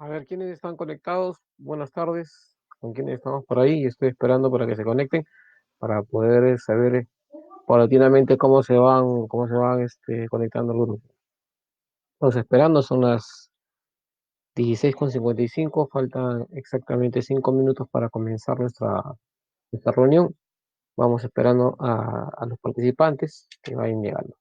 A ver, ¿quiénes están conectados? Buenas tardes. ¿Con quiénes estamos por ahí? Estoy esperando para que se conecten para poder saber paulatinamente cómo se van conectando el grupo. Estamos esperando, son las 16:55. Faltan exactamente 5 minutos para comenzar nuestra reunión. Vamos esperando a los participantes que vayan llegando.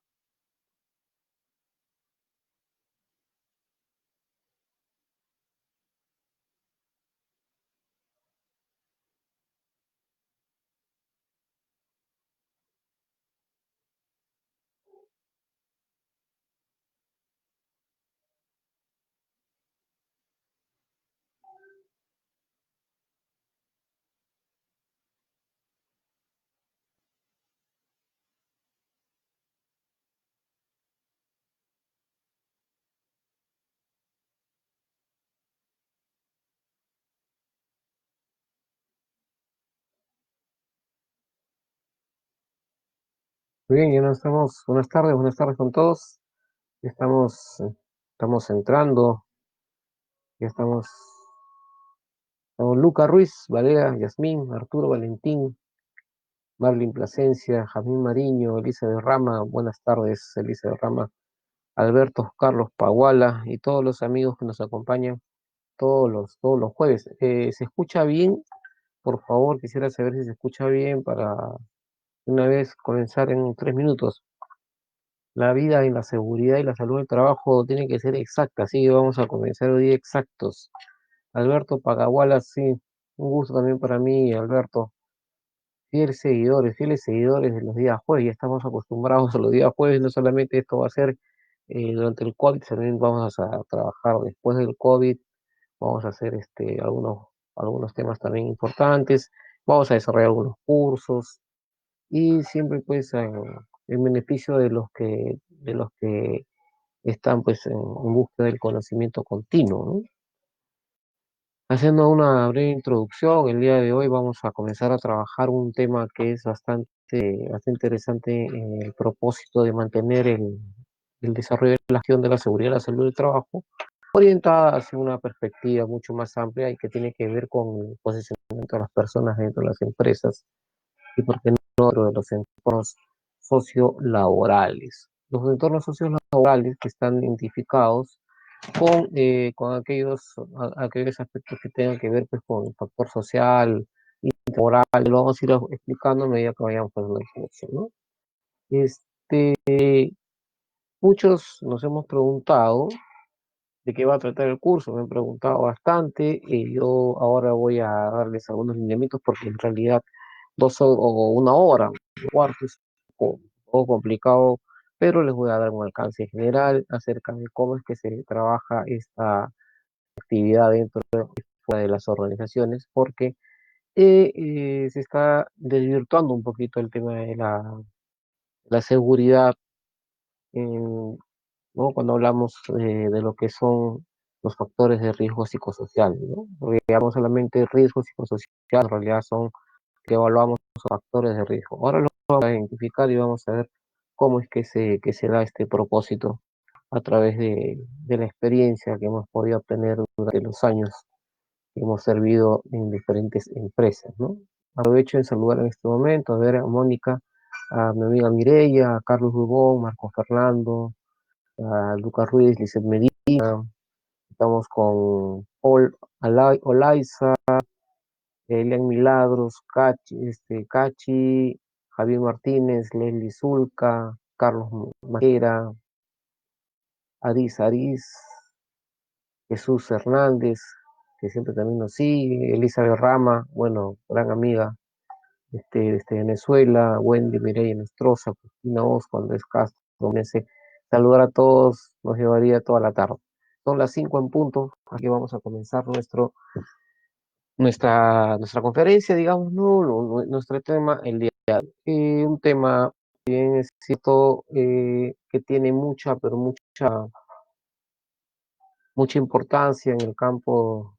Muy bien, ya no estamos. Buenas tardes con todos. Ya estamos entrando, ya estamos Luca Ruiz, Valeria, Yasmín, Arturo Valentín, Marlin Plasencia, Jamín Mariño, Elisa de Rama, buenas tardes, Elisa de Rama, Alberto Carlos Paguala y todos los amigos que nos acompañan todos los jueves. ¿Se escucha bien? Por favor, quisiera saber si se escucha bien para una vez comenzar en 3 minutos. La vida y la seguridad y la salud del trabajo tienen que ser exactas, así que vamos a comenzar hoy día exactos. Alberto Pagaguala, sí, un gusto también para mí, Alberto. Fieles seguidores de los días jueves, ya estamos acostumbrados a los días jueves, no solamente esto va a ser durante el COVID, también vamos a trabajar después del COVID, vamos a hacer algunos temas también importantes, vamos a desarrollar algunos cursos y siempre pues en beneficio de los que están pues en búsqueda del conocimiento continuo, ¿no? Haciendo una breve introducción, el día de hoy vamos a comenzar a trabajar un tema que es bastante interesante en el propósito de mantener el desarrollo de la gestión de la seguridad y la salud del trabajo, orientada hacia una perspectiva mucho más amplia y que tiene que ver con el posicionamiento de las personas dentro de las empresas y, por qué no, dentro de los entornos sociolaborales. Los entornos sociolaborales que están identificados con aquellos aspectos que tengan que ver pues, con el factor social y moral, lo vamos a ir explicando a medida que vayamos pasando el curso, ¿no? Este, muchos nos hemos preguntado de qué va a tratar el curso, me han preguntado bastante, y yo ahora voy a darles algunos lineamientos porque en realidad o una hora, un cuarto es un poco complicado, pero les voy a dar un alcance general acerca de cómo es que se trabaja esta actividad dentro y fuera de las organizaciones, porque se está desvirtuando un poquito el tema de la seguridad, ¿no? Cuando hablamos de lo que son los factores de riesgo psicosocial, ¿no? Porque hablamos solamente de riesgo psicosocial, en realidad son que evaluamos los factores de riesgo. Ahora lo vamos a identificar y vamos a ver cómo es que se da este propósito a través de la experiencia que hemos podido obtener durante los años hemos servido en diferentes empresas, ¿no? Aprovecho en saludar en este momento a ver a Mónica, a mi amiga Mireya, a Carlos Rubón, Marco Fernando, a Lucas Ruiz, Lizeth Medina, estamos con Paul Olaiza, Elian Milagros, Cachi, Javier Martínez, Leslie Zulca, Carlos Maquera, Aris Ariz, Jesús Hernández, que siempre también nos sigue, Elizabeth Rama, bueno, gran amiga desde Venezuela, Wendy Mireya Nostroza, Cristina Osco, Andrés Castro, Gómez. Saludar a todos nos llevaría toda la tarde. Son las 5 en punto, aquí vamos a comenzar nuestra conferencia, digamos, ¿no? Nuestro tema el día de hoy. Un tema, bien es cierto, que tiene mucha, pero mucha importancia en el campo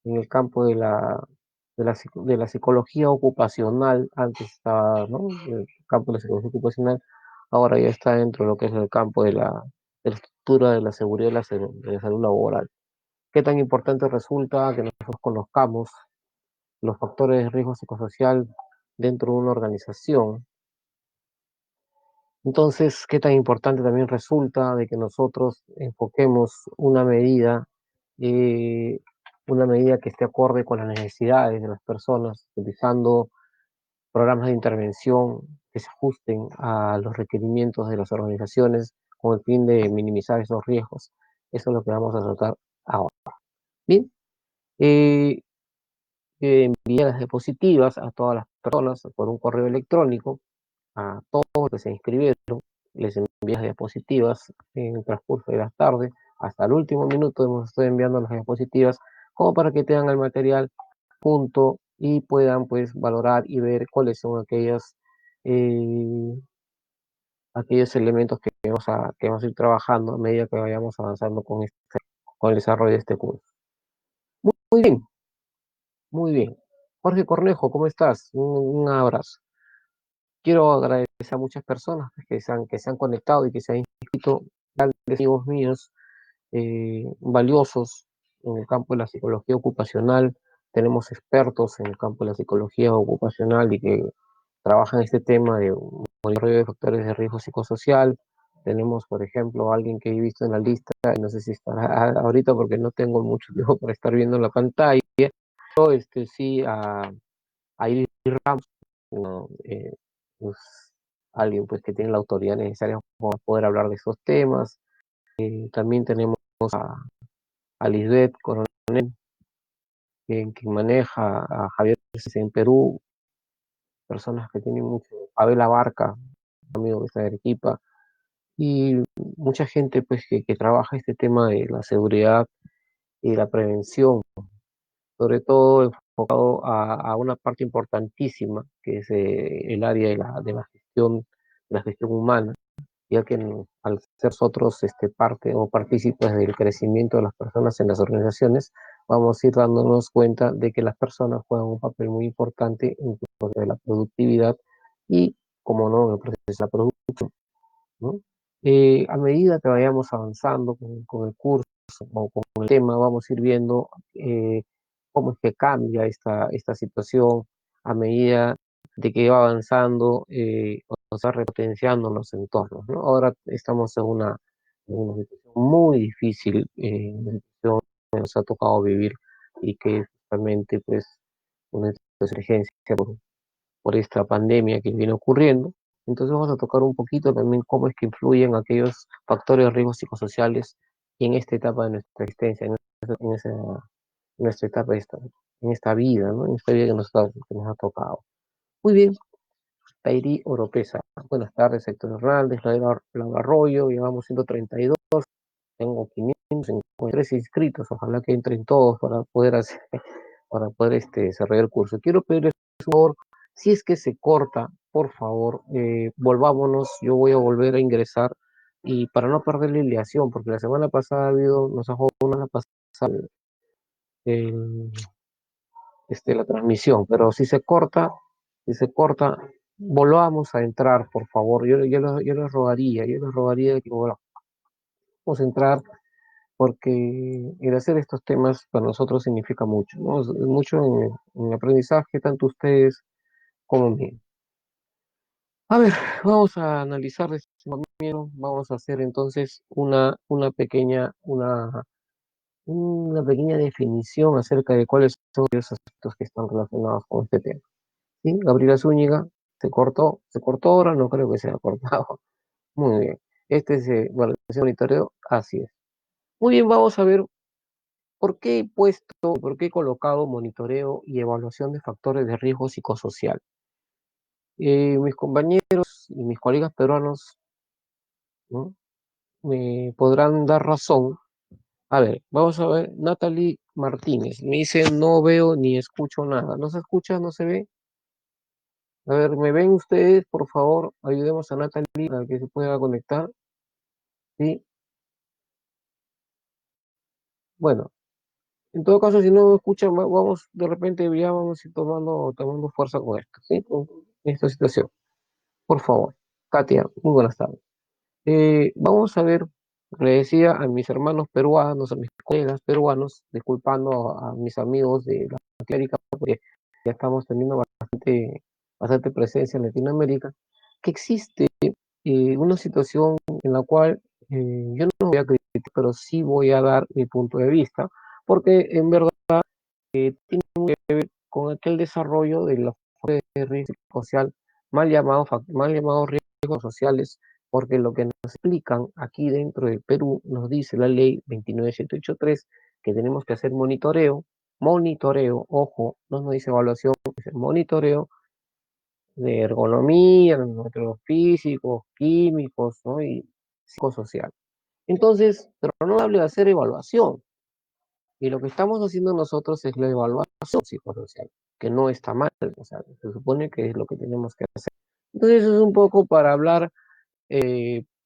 de la psicología ocupacional. Antes estaba, ¿no? El campo de la psicología ocupacional, ahora ya está dentro de lo que es el campo de la estructura de la seguridad y de la salud laboral. qué tan importante resulta que nosotros conozcamos los factores de riesgo psicosocial dentro de una organización. Entonces, qué tan importante también resulta de que nosotros enfoquemos eh, una medida que esté acorde con las necesidades de las personas, utilizando programas de intervención que se ajusten a los requerimientos de las organizaciones con el fin de minimizar esos riesgos. Eso es lo que vamos a tratar ahora. Bien, eh, envié las diapositivas a todas las personas por un correo electrónico, a todos los que se inscribieron, les envié las diapositivas en el transcurso de la tarde, hasta el último minuto hemos estado enviando las diapositivas como para que tengan el material junto y puedan pues valorar y ver cuáles son eh, aquellos elementos que vamos a ir trabajando a medida que vayamos avanzando con el desarrollo de este curso. Muy bien, muy bien. Jorge Cornejo, ¿cómo estás? Un abrazo. Quiero agradecer a muchas personas que se han conectado y que se han inscrito, grandes amigos míos, valiosos en el campo de la psicología ocupacional. Tenemos expertos en el campo de la psicología ocupacional y que trabajan este tema de monitoreo de factores de riesgo psicosocial. Tenemos, por ejemplo, alguien que he visto en la lista, no sé si estará ahorita porque no tengo mucho tiempo para estar viendo la pantalla, pero sí, a Iris Ramos, ¿no? Pues, alguien pues, que tiene la autoridad necesaria para poder hablar de estos temas. También tenemos a Lisbeth Coronel, que maneja a Javier en Perú, personas que tienen mucho, Abel Abarca, amigo que está de Arequipa, y mucha gente pues que trabaja este tema de la seguridad y la prevención, sobre todo enfocado a una parte importantísima, que es el área de la gestión humana, ya que al ser nosotros parte o partícipes del crecimiento de las personas en las organizaciones, vamos a ir dándonos cuenta de que las personas juegan un papel muy importante en el proceso de la productividad y, como no, en el proceso de la producción, ¿no? A medida que vayamos avanzando con el curso o con el tema, vamos a ir viendo cómo es que cambia esta situación a medida de que va avanzando o se va repotenciando los entornos, ¿no? Ahora estamos en una situación muy difícil, una situación que nos ha tocado vivir y que es justamente pues una emergencia por esta pandemia que viene ocurriendo. Entonces vamos a tocar un poquito también cómo es que influyen aquellos factores de riesgo psicosociales en esta etapa de nuestra existencia, en nuestra etapa, en esta vida, ¿no? En esta vida que nos ha tocado. Muy bien, Tairi Oropesa. Buenas tardes, Héctor Hernández, Laura Arroyo, llevamos 132, tengo 553 inscritos, ojalá que entren todos para poder hacer, para poder desarrollar el curso. Quiero pedirles por favor, si es que se corta, por favor, volvámonos, yo voy a volver a ingresar y para no perder lailiación, porque la semana pasada nos ha jugado una pasada el- la transmisión, pero si se corta, volvamos a entrar, por favor, yo les rogaría que volvamos a entrar porque el hacer estos temas para nosotros significa mucho, ¿no? Mucho en aprendizaje, tanto ustedes como mío. A ver, vamos a analizar este momento, vamos a hacer entonces una pequeña definición acerca de cuáles son los aspectos que están relacionados con este tema. ¿Sí? Gabriela Zúñiga, se cortó ahora, no creo que se haya cortado. Muy bien. Este es, bueno, el monitoreo, así es. Muy bien, vamos a ver por qué he colocado monitoreo y evaluación de factores de riesgo psicosocial. Mis compañeros y mis colegas peruanos, ¿no? Me podrán dar razón. A ver, vamos a ver, Natalie Martínez me dice no veo ni escucho nada. ¿No se escucha? ¿No se ve? A ver, ¿me ven ustedes? Por favor, ayudemos a Natalie para que se pueda conectar. Sí, bueno, en todo caso, si no me escuchan, vamos, de repente ya vamos a ir tomando fuerza con esto, ¿sí? Con esta situación. Por favor. Katia, muy buenas tardes. Vamos a ver. Le decía a mis hermanos peruanos, a mis colegas peruanos, disculpando a mis amigos de Latinoamérica, porque ya estamos teniendo bastante presencia en Latinoamérica, que existe una situación en la cual yo no voy a criticar, pero sí voy a dar mi punto de vista, porque en verdad tiene que ver con aquel desarrollo de los factores de riesgo social, mal llamado riesgos sociales, porque lo que nos explican aquí dentro del Perú nos dice la ley 29783 que tenemos que hacer monitoreo, ojo, no nos dice evaluación, dice monitoreo de ergonomía, de métodos físicos, químicos, ¿no? Y psicosocial. Entonces, pero no hable de hacer evaluación. Y lo que estamos haciendo nosotros es la evaluación psicosocial, que no está mal, o sea, se supone que es lo que tenemos que hacer. Entonces, eso es un poco para hablar,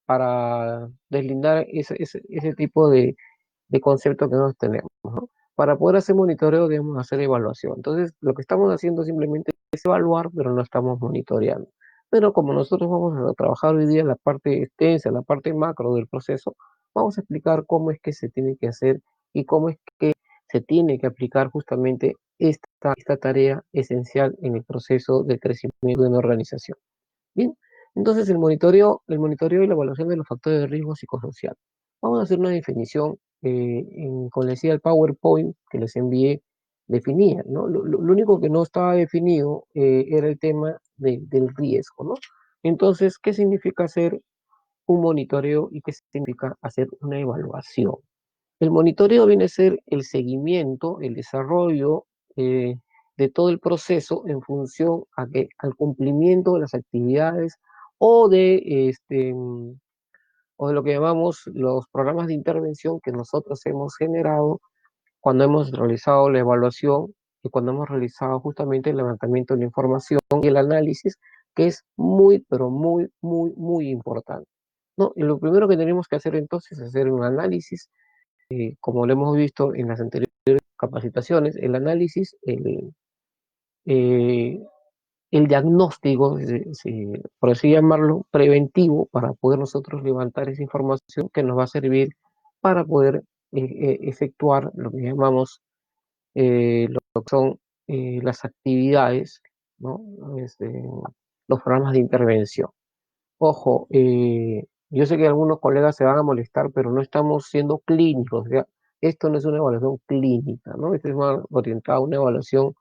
para deslindar ese tipo de concepto que nosotros tenemos, ¿no? Para poder hacer monitoreo debemos hacer evaluación. Entonces, lo que estamos haciendo simplemente es evaluar, pero no estamos monitoreando. Pero como nosotros vamos a trabajar hoy día en la parte extensa, en la parte macro del proceso, vamos a explicar cómo es que se tiene que hacer y cómo es que se tiene que aplicar justamente esta tarea esencial en el proceso de crecimiento de una organización. Bien, entonces el monitoreo y la evaluación de los factores de riesgo psicosocial. Vamos a hacer una definición, como les decía, el PowerPoint que les envié definía, ¿no? Lo único que no estaba definido era el tema del riesgo, ¿no? Entonces, ¿qué significa hacer un monitoreo y qué significa hacer una evaluación? El monitoreo viene a ser el seguimiento, el desarrollo de todo el proceso en función al cumplimiento de las actividades o o de lo que llamamos los programas de intervención que nosotros hemos generado cuando hemos realizado la evaluación y cuando hemos realizado justamente el levantamiento de la información y el análisis, que es muy, pero muy, muy, muy importante. ¿No? Y lo primero que tenemos que hacer entonces es hacer un análisis como lo hemos visto en las anteriores capacitaciones, el análisis, eh, el diagnóstico, por así llamarlo, preventivo, para poder nosotros levantar esa información que nos va a servir para poder efectuar lo que llamamos lo que son las actividades, ¿no? Los programas de intervención. Ojo, yo sé que algunos colegas se van a molestar, pero no estamos siendo clínicos, o sea, esto no es una evaluación clínica, ¿no? Esto es más orientado a una evaluación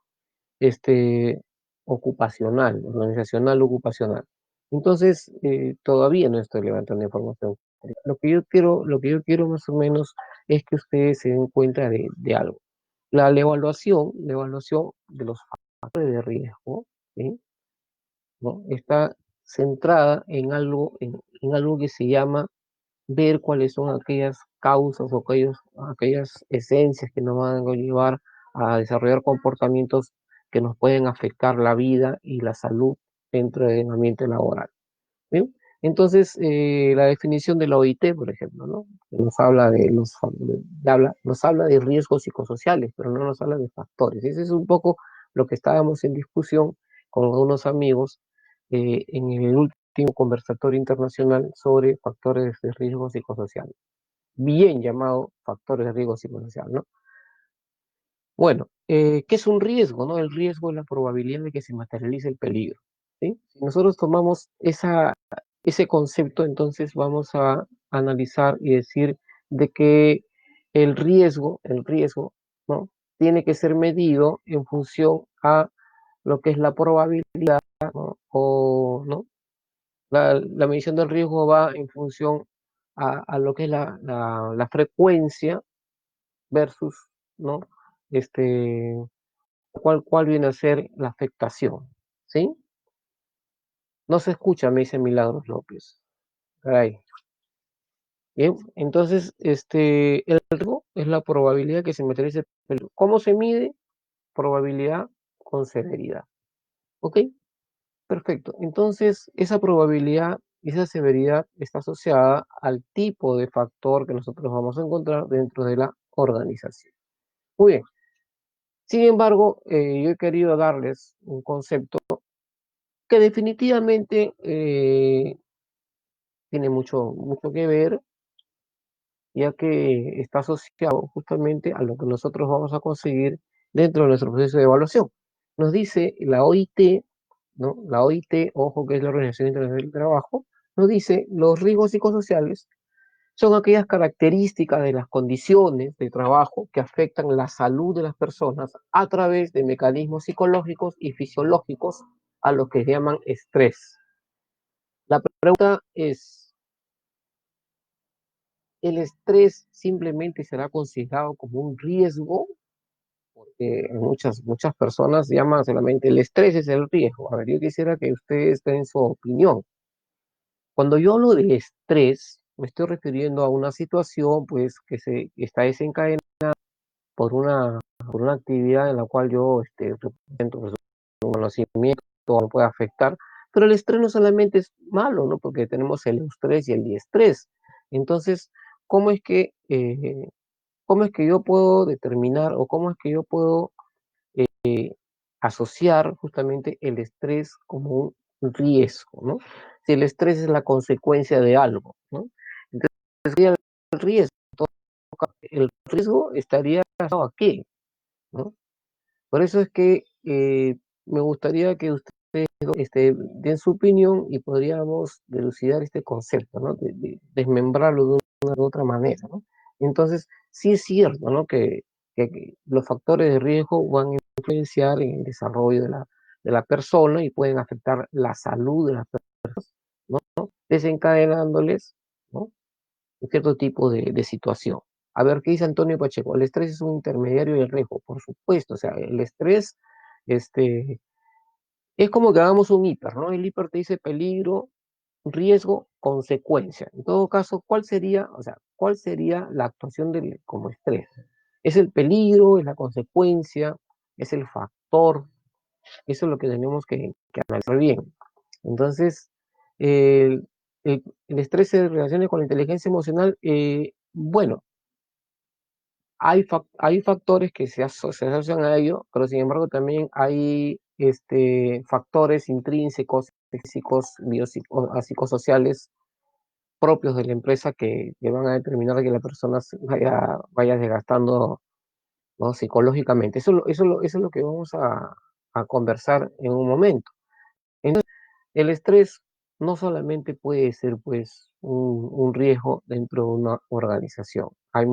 este, ocupacional, organizacional ocupacional. Entonces, todavía no estoy levantando información. Lo que yo quiero más o menos es que ustedes se den cuenta de algo. La evaluación de los factores de riesgo, ¿sí? ¿No? Está centrada en algo que se llama ver cuáles son aquellas causas o aquellas esencias que nos van a llevar a desarrollar comportamientos que nos pueden afectar la vida y la salud dentro del ambiente laboral. ¿Bien? Entonces, la definición de la OIT, por ejemplo, ¿no? Que nos habla de riesgos psicosociales, pero no nos habla de factores. Ese es un poco lo que estábamos en discusión con unos amigos en el último conversatorio internacional sobre factores de riesgo psicosocial, bien llamado factores de riesgo psicosocial, ¿no? Bueno, ¿qué es un riesgo, no? El riesgo es la probabilidad de que se materialice el peligro, ¿sí? Si nosotros tomamos ese concepto, entonces vamos a analizar y decir de que el riesgo, ¿no? Tiene que ser medido en función a lo que es la probabilidad, ¿no? ¿No? La medición del riesgo va en función a lo que es la frecuencia versus, ¿no? Este, cuál viene a ser la afectación, ¿sí? No se escucha, me dice Milagros López. Caray. Bien, entonces, el riesgo es la probabilidad que se materialice el peligro. ¿Cómo se mide? Probabilidad con severidad. ¿Ok? Perfecto. Entonces, esa probabilidad, esa severidad está asociada al tipo de factor que nosotros vamos a encontrar dentro de la organización. Muy bien. Sin embargo, yo he querido darles un concepto que definitivamente tiene mucho, mucho que ver ya que está asociado justamente a lo que nosotros vamos a conseguir dentro de nuestro proceso de evaluación. Nos dice la OIT, ¿no? La OIT, ojo, que es la Organización Internacional del Trabajo, nos dice los riesgos psicosociales son aquellas características de las condiciones de trabajo que afectan la salud de las personas a través de mecanismos psicológicos y fisiológicos a los que llaman estrés. La pregunta es, ¿el estrés simplemente será considerado como un riesgo? Porque muchas personas llaman solamente el estrés es el riesgo. A ver, yo quisiera que ustedes den su opinión. Cuando yo hablo de estrés, me estoy refiriendo a una situación pues que está desencadenada por por una actividad en la cual yo represento pues, un conocimiento, me puede afectar, pero el estrés no solamente es malo, ¿no? Porque tenemos el eustrés y el diestrés. Entonces, ¿cómo es que, eh, cómo es que yo puedo determinar o cómo es que yo puedo asociar justamente el estrés como un riesgo, ¿no? Si el estrés es la consecuencia de algo, ¿no? Entonces, sería el riesgo. El riesgo estaría aquí, ¿no? Por eso es que me gustaría que ustedes den su opinión y podríamos delucidar este concepto, ¿no? Desmembrarlo de una u otra manera, ¿no? Entonces, sí es cierto, ¿no? Que los factores de riesgo van a influenciar en el desarrollo de la persona y pueden afectar la salud de las personas, ¿no? Desencadenándoles, ¿no? Un cierto tipo de situación. A ver, ¿qué dice Antonio Pacheco? El estrés es un intermediario del riesgo, por supuesto. O sea, el estrés, este, es como que hagamos un hiper, ¿no? El hiper te dice peligro, riesgo, consecuencia. En todo caso, ¿cuál sería, o sea, cuál sería la actuación del, como estrés? ¿Es el peligro, es la consecuencia, es el factor? Eso es lo que tenemos que analizar bien. Entonces, el, el estrés se relaciona con la inteligencia emocional. Bueno, hay factores que se asocian a ello, pero sin embargo también hay factores intrínsecos, físicos, psicosociales propios de la empresa que van a determinar que la persona vaya desgastando, ¿no? Psicológicamente. Eso es lo que vamos a conversar en un momento. Entonces, el estrés no solamente puede ser pues un riesgo dentro de una organización. Hay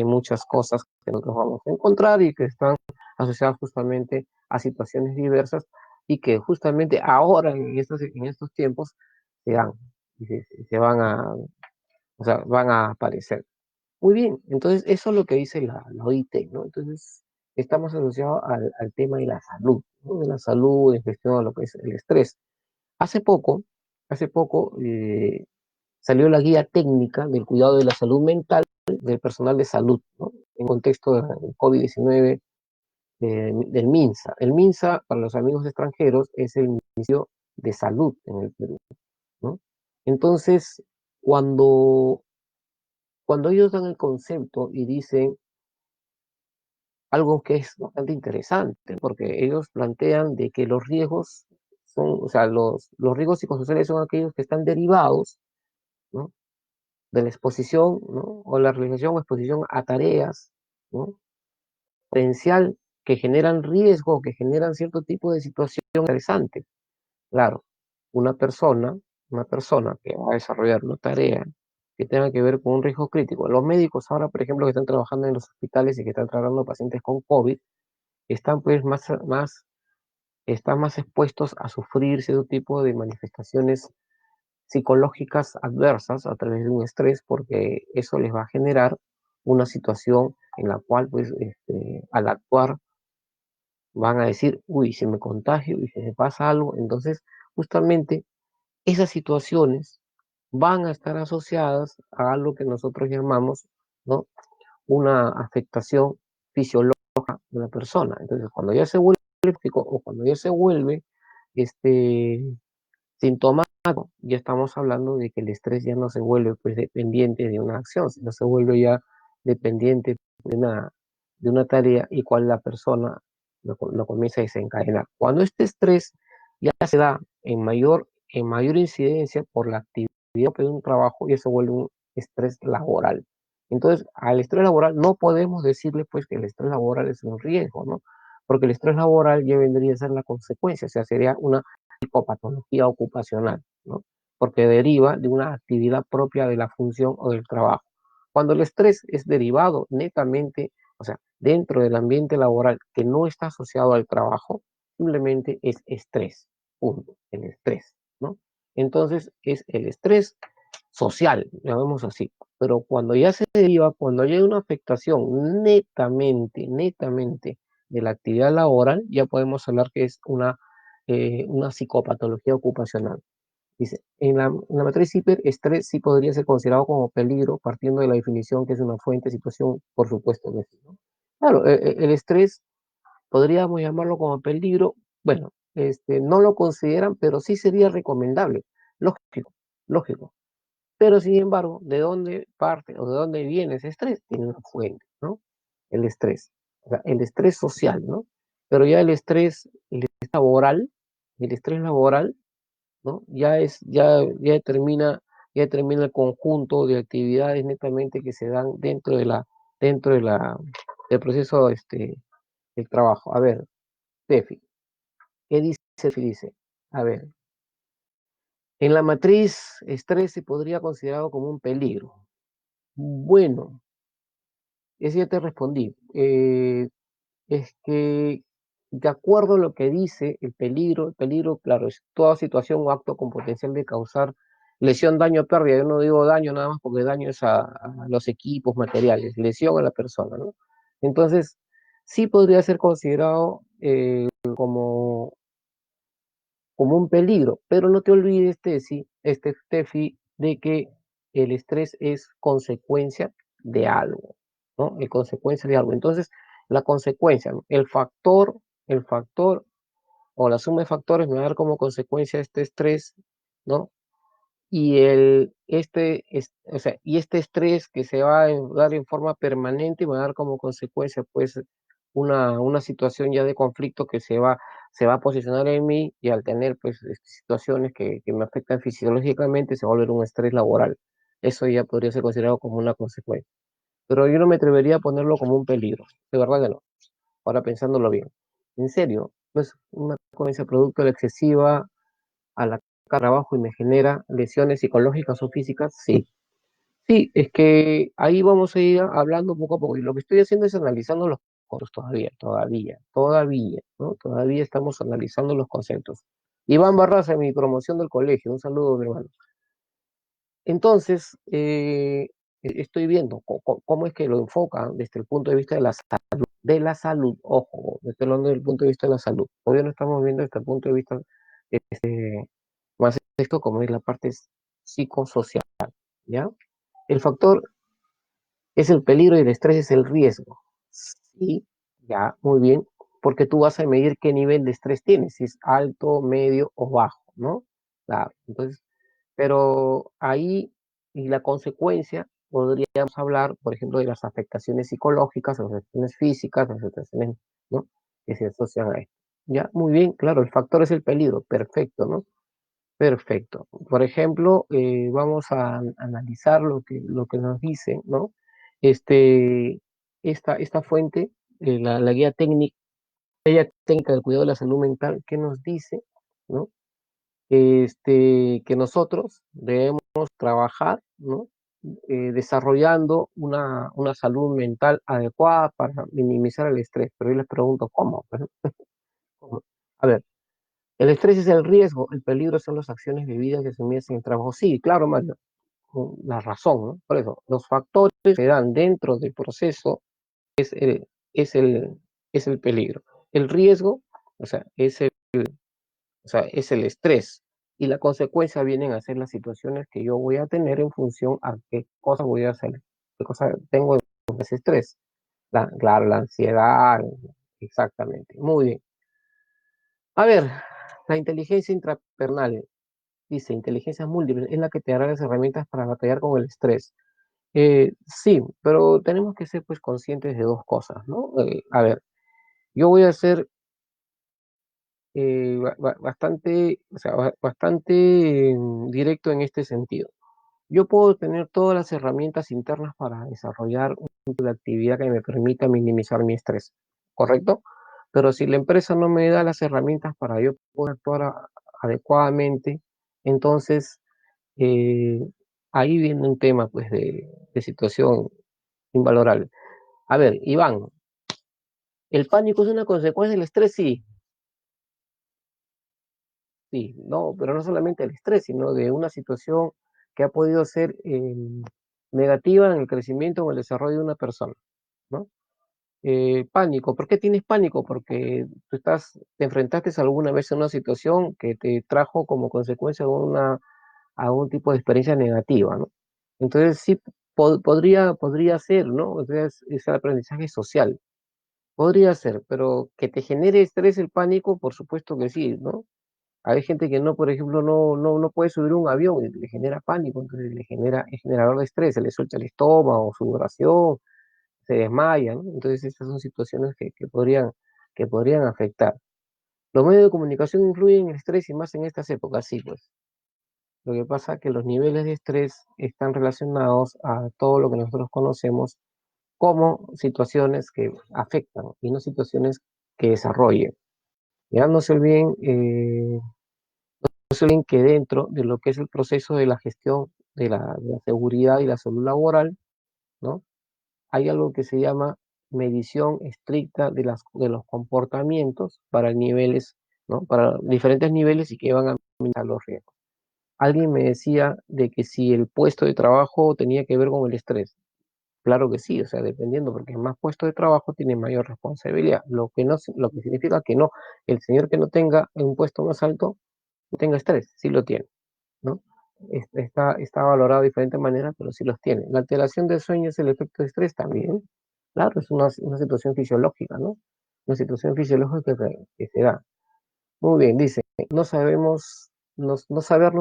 muchas cosas que nosotros vamos a encontrar y que están asociadas justamente a situaciones diversas y que justamente ahora en estos tiempos se dan y se van o sea, van a aparecer. Muy bien, entonces eso es lo que dice la OIT, ¿no? Entonces estamos asociados al tema de la salud, ¿no? De la salud en cuestión a lo que es el estrés. Hace poco, hace poco salió la guía técnica del cuidado de la salud mental del personal de salud, ¿no? En contexto del COVID-19 del MINSA. El MINSA, para los amigos extranjeros, es el Ministerio de Salud en el Perú, ¿no? Entonces, cuando, cuando ellos dan el concepto y dicen algo que es bastante interesante, porque ellos plantean de que los riesgos son, o sea, los riesgos psicosociales son aquellos que están derivados, ¿no? De la exposición, ¿no? O la realización o exposición a tareas, ¿no? Potencial que generan riesgo, que generan cierto tipo de situación interesante. Claro, una persona que va a desarrollar una tarea que tenga que ver con un riesgo crítico. Los médicos ahora, por ejemplo, que están trabajando en los hospitales y que están tratando pacientes con COVID, están pues están más expuestos a sufrir cierto tipo de manifestaciones psicológicas adversas a través de un estrés, porque eso les va a generar una situación en la cual, pues, al actuar, van a decir, uy, si me contagio y si me pasa algo, entonces, justamente, esas situaciones van a estar asociadas a algo que nosotros llamamos, ¿no? Una afectación fisiológica de la persona. Entonces, cuando ya se vuelve o cuando ya se vuelve, este, sintomático, ya estamos hablando de que el estrés ya no se vuelve pues dependiente de una acción, sino se vuelve ya dependiente de una tarea y cual la persona lo comienza a desencadenar. Cuando este estrés ya se da en mayor incidencia por la actividad de un trabajo, ya se vuelve un estrés laboral. Entonces, al estrés laboral no podemos decirle pues que el estrés laboral es un riesgo, ¿no? Porque el estrés laboral ya vendría a ser la consecuencia, o sea, sería una psicopatología ocupacional, ¿no? Porque deriva de una actividad propia de la función o del trabajo. Cuando el estrés es derivado netamente, o sea, dentro del ambiente laboral que no está asociado al trabajo, simplemente es estrés, punto, el estrés, ¿no? Entonces es el estrés social, llamemos así. Pero cuando ya se deriva, cuando hay una afectación netamente de la actividad laboral, ya podemos hablar que es una psicopatología ocupacional. Dice, en la matriz hiperestrés sí podría ser considerado como peligro, partiendo de la definición que es una fuente de situación, por supuesto que sí, ¿no? Claro, el estrés podríamos llamarlo como peligro, bueno, no lo consideran, pero sí sería recomendable, lógico, lógico. Pero sin embargo, ¿de dónde parte o de dónde viene ese estrés? Tiene una fuente, ¿no? El estrés, o sea, el estrés social, ¿no? Pero ya laboral, el estrés laboral, ¿no? Ya determina el conjunto de actividades netamente que se dan dentro de del proceso, del trabajo. A ver, Tefi, ¿qué dice Tefi? Dice, a ver, en la matriz, estrés se podría considerado como un peligro. Bueno, eso ya te respondí. Es que, de acuerdo a lo que dice el peligro, claro, es toda situación o acto con potencial de causar lesión, daño o pérdida. Yo no digo daño nada más porque daño es a los equipos materiales, lesión a la persona, ¿no? Entonces, sí podría ser considerado como un peligro, pero no te olvides, Tefi, de que el estrés es consecuencia de algo, ¿no? Es consecuencia de algo. Entonces, la consecuencia, ¿no? El factor o la suma de factores me va a dar como consecuencia este estrés, ¿no? O sea, y este estrés que se va a dar en forma permanente va a dar como consecuencia, pues, una situación ya de conflicto que se va a posicionar en mí y al tener, pues, situaciones que me afectan fisiológicamente, se va a volver un estrés laboral. Eso ya podría ser considerado como una consecuencia. Pero yo no me atrevería a ponerlo como un peligro, de verdad que no. Ahora pensándolo bien. En serio, pues una consecuencia producto de la excesiva a la trabajo y me genera lesiones psicológicas o físicas, sí. Sí, es que ahí vamos a ir hablando poco a poco. Y lo que estoy haciendo es analizando los conceptos todavía, ¿no? Todavía estamos analizando los conceptos. Iván Barraza, en mi promoción del colegio, un saludo, mi hermano. Entonces, estoy viendo cómo es que lo enfocan desde el punto de vista ojo, estoy hablando desde el punto de vista de la salud. Hoy no estamos viendo desde el punto de vista más esto como es la parte psicosocial, ¿ya? El factor es el peligro y el estrés es el riesgo. Sí, ya, muy bien, porque tú vas a medir qué nivel de estrés tienes, si es alto, medio o bajo, ¿no? Claro, entonces, pero ahí, y la consecuencia, podríamos hablar, por ejemplo, de las afectaciones psicológicas, las afectaciones físicas, las afectaciones, ¿no? Que se asocian a esto. Ya, muy bien, claro, el factor es el peligro, perfecto, ¿no? Perfecto. Por ejemplo, vamos a analizar lo que nos dice, ¿no? Este, esta fuente, la guía técnica del cuidado de la salud mental, que nos dice, ¿no? Que nosotros debemos trabajar, ¿no? Desarrollando una salud mental adecuada para minimizar el estrés. Pero yo les pregunto, ¿cómo? ¿Cómo? A ver, el estrés es el riesgo, el peligro son las acciones vividas y asumidas en el trabajo. Sí, claro, Mario, con la razón, ¿no? Por eso, los factores que dan dentro del proceso es el, es el peligro. El riesgo, o sea, es el estrés. Y la consecuencia vienen a ser las situaciones que yo voy a tener en función a qué cosa voy a hacer, qué cosa tengo en ese estrés. Claro, la ansiedad, exactamente. Muy bien. A ver, la inteligencia intrapernal. Dice, inteligencia múltiple es la que te dará las herramientas para batallar con el estrés. Sí, pero tenemos que ser pues conscientes de dos cosas, ¿no? A ver, yo voy a ser bastante, o sea, bastante directo en este sentido. Yo puedo tener todas las herramientas internas para desarrollar un tipo de actividad que me permita minimizar mi estrés, ¿correcto? Pero si la empresa no me da las herramientas para yo poder actuar adecuadamente, entonces eh, ahí viene un tema pues de situación invalorable. A ver, Iván, ¿el pánico es una consecuencia del estrés? Sí, sí, no, pero no solamente el estrés, sino de una situación que ha podido ser negativa en el crecimiento o el desarrollo de una persona, ¿no? Pánico, ¿por qué tienes pánico? Porque te enfrentaste alguna vez a una situación que te trajo como consecuencia a un tipo de experiencia negativa, ¿no? Entonces sí, podría ser, ¿no? Entonces es el aprendizaje social, podría ser, pero que te genere estrés el pánico, por supuesto que sí, ¿no? Hay gente que no, por ejemplo, no puede subir un avión y le genera pánico, entonces es generador de estrés, se le suelta el estómago, sudoración, se desmaya, ¿no? Entonces estas son situaciones que podrían afectar. Los medios de comunicación influyen en el estrés y más en estas épocas, sí, pues. Lo que pasa es que los niveles de estrés están relacionados a todo lo que nosotros conocemos como situaciones que afectan y no situaciones que desarrollen. Ya no se olviden que dentro de lo que es el proceso de la gestión de la seguridad y la salud laboral, ¿no? Hay algo que se llama medición estricta de los comportamientos para niveles, ¿no? Para diferentes niveles y que van a aumentar los riesgos. Alguien me decía de que si el puesto de trabajo tenía que ver con el estrés. Claro que sí, o sea, dependiendo, porque más puesto de trabajo tiene mayor responsabilidad, lo que significa que no, el señor que no tenga un puesto más alto no tenga estrés, sí lo tiene, ¿no? Está valorado de diferentes maneras, pero sí los tiene. La alteración del sueño es el efecto de estrés también. Claro, es una situación fisiológica, ¿no? Una situación fisiológica que se da. Muy bien, dice, no sabernos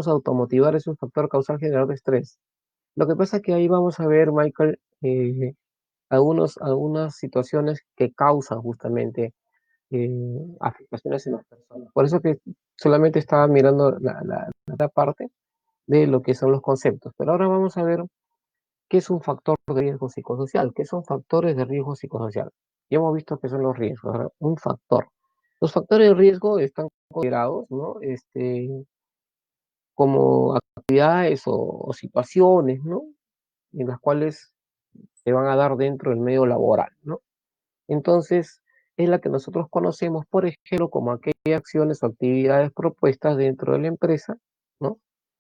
automotivar es un factor causal generador de estrés. Lo que pasa es que ahí vamos a ver, Michael, algunas situaciones que causan justamente afectaciones en las personas. Por eso que solamente estaba mirando la parte de lo que son los conceptos. Pero ahora vamos a ver qué es un factor de riesgo psicosocial, qué son factores de riesgo psicosocial. Ya hemos visto qué son los riesgos. Ahora, un factor. Los factores de riesgo están considerados, ¿no? Como actividades o situaciones, ¿no? En las cuales se van a dar dentro del medio laboral, ¿no? Entonces, es la que nosotros conocemos, por ejemplo, como aquellas acciones o actividades propuestas dentro de la empresa, ¿no?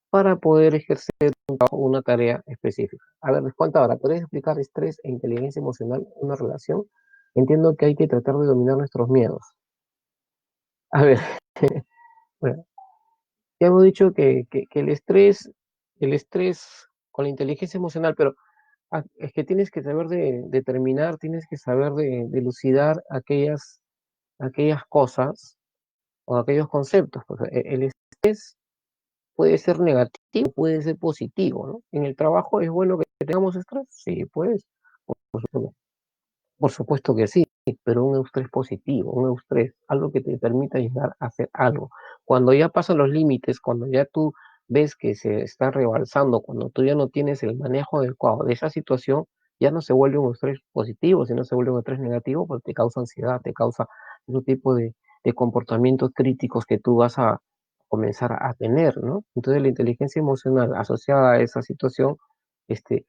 Para poder ejercer una tarea específica. A ver, les cuento ahora, ¿podrías explicar estrés e inteligencia emocional una relación? Entiendo que hay que tratar de dominar nuestros miedos. A ver, bueno, ya hemos dicho que el estrés con la inteligencia emocional, pero es que tienes que saber de determinar, tienes que saber de dilucidar aquellas cosas o aquellos conceptos. Pues, el estrés puede ser negativo, puede ser positivo, ¿no? En el trabajo es bueno que tengamos estrés, sí, pues, por supuesto, por supuesto que sí, pero un eustrés positivo, un eustrés, algo que te permita llegar a hacer algo. Cuando ya pasan los límites, cuando ya tú ves que se está rebalsando, cuando tú ya no tienes el manejo adecuado de esa situación, ya no se vuelve un estrés positivo, sino se vuelve un estrés negativo porque te causa ansiedad, te causa otro tipo de comportamientos críticos que tú vas a comenzar a tener, ¿no? Entonces la inteligencia emocional asociada a esa situación, este,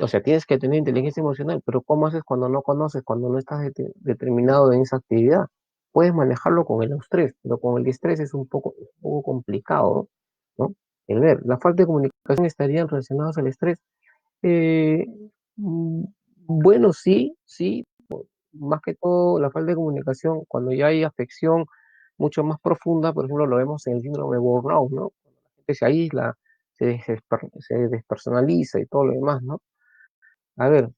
o sea, tienes que tener inteligencia emocional, pero ¿cómo haces cuando no conoces, cuando no estás determinado en esa actividad? Puedes manejarlo con el estrés, pero con el estrés es un poco complicado, ¿no? El ver, la falta de comunicación estarían relacionados al estrés. Eh, mm, bueno, sí, sí, más que todo la falta de comunicación, cuando ya hay afección mucho más profunda, por ejemplo, lo vemos en el síndrome de burnout, ¿no? Cuando la gente se aísla, se despersonaliza y todo lo demás, ¿no? A ver,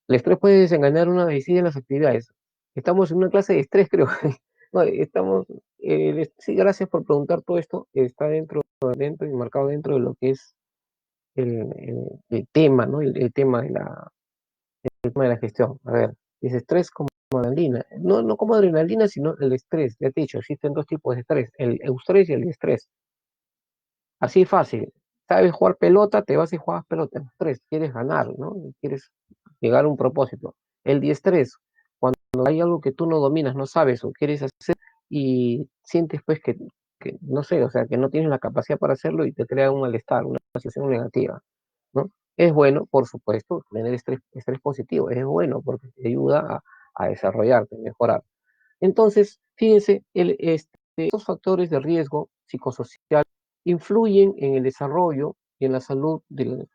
el estrés puede desencadenar una decisión en las actividades. Estamos en una clase de estrés, creo. No, sí, gracias por preguntar todo esto. Está dentro y marcado dentro de lo que es el tema, ¿no? El tema de la gestión. A ver, es estrés como adrenalina. No como adrenalina, sino el estrés. Ya te he dicho, existen dos tipos de estrés, el eustrés y el estrés. Así fácil. sabes jugar pelota, te vas y juegas pelota. El estrés, quieres ganar, ¿no? Quieres llegar a un propósito. El diestrés, cuando hay algo que tú no dominas, no sabes o quieres hacer y sientes pues que no sé, o sea, que no tienes la capacidad para hacerlo y te crea un malestar, una sensación negativa, ¿no? Es bueno, por supuesto, tener estrés positivo, es bueno porque te ayuda a desarrollarte, a mejorar. Entonces, fíjense, estos factores de riesgo psicosocial influyen en el desarrollo y en la salud de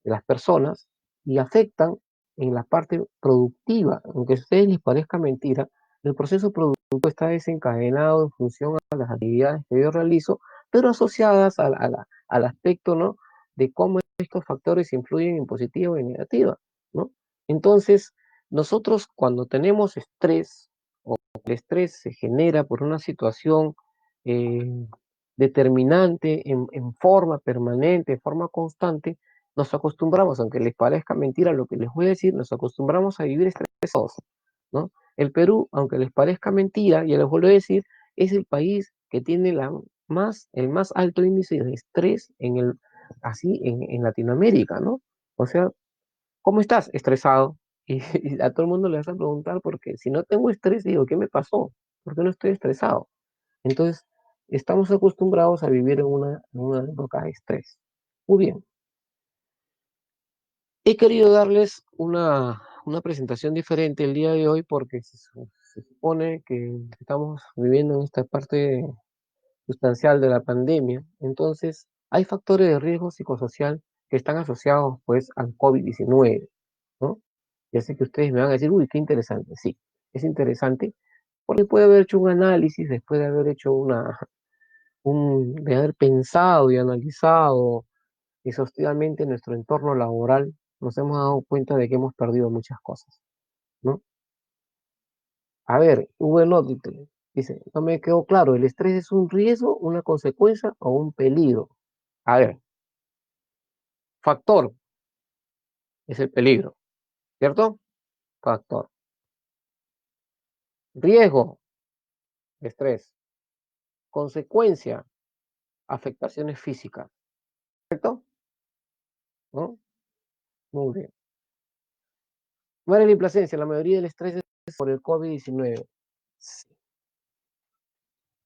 las personas y afectan en la parte productiva. Aunque a ustedes les parezca mentira, el proceso productivo está desencadenado en función a las actividades que yo realizo, pero asociadas al aspecto, ¿no?, de cómo estos factores influyen en positiva o en negativa, ¿no? Entonces, nosotros cuando tenemos estrés, el estrés se genera por una situación eh, determinante en forma permanente, en forma constante, nos acostumbramos, aunque les parezca mentira lo que les voy a decir, nos acostumbramos a vivir estresados, ¿no? El Perú, aunque les parezca mentira, ya les vuelvo a decir, es el país que tiene el más alto índice de estrés en Latinoamérica, ¿no? O sea, ¿cómo estás? Estresado. Y a todo el mundo le vas a preguntar porque si no tengo estrés, digo, ¿qué me pasó? ¿Por qué no estoy estresado? Entonces, estamos acostumbrados a vivir en una época de estrés. Muy bien. He querido darles una presentación diferente el día de hoy porque se supone que estamos viviendo en esta parte sustancial de la pandemia. Entonces, hay factores de riesgo psicosocial que están asociados pues al COVID-19, ¿no? Ya sé que ustedes me van a decir, uy, qué interesante. Sí, es interesante porque puede haber hecho un análisis después de haber hecho de haber pensado y analizado exhaustivamente nuestro entorno laboral, nos hemos dado cuenta de que hemos perdido muchas cosas, ¿no? A ver, bueno, dice, no me quedó claro, ¿el estrés es un riesgo, una consecuencia o un peligro? A ver, factor es el peligro, ¿cierto? Factor. Riesgo, estrés. Consecuencia, afectaciones físicas, ¿cierto? ¿No? Muy bien. María Plasencia, la mayoría del estrés es por el COVID-19, sí,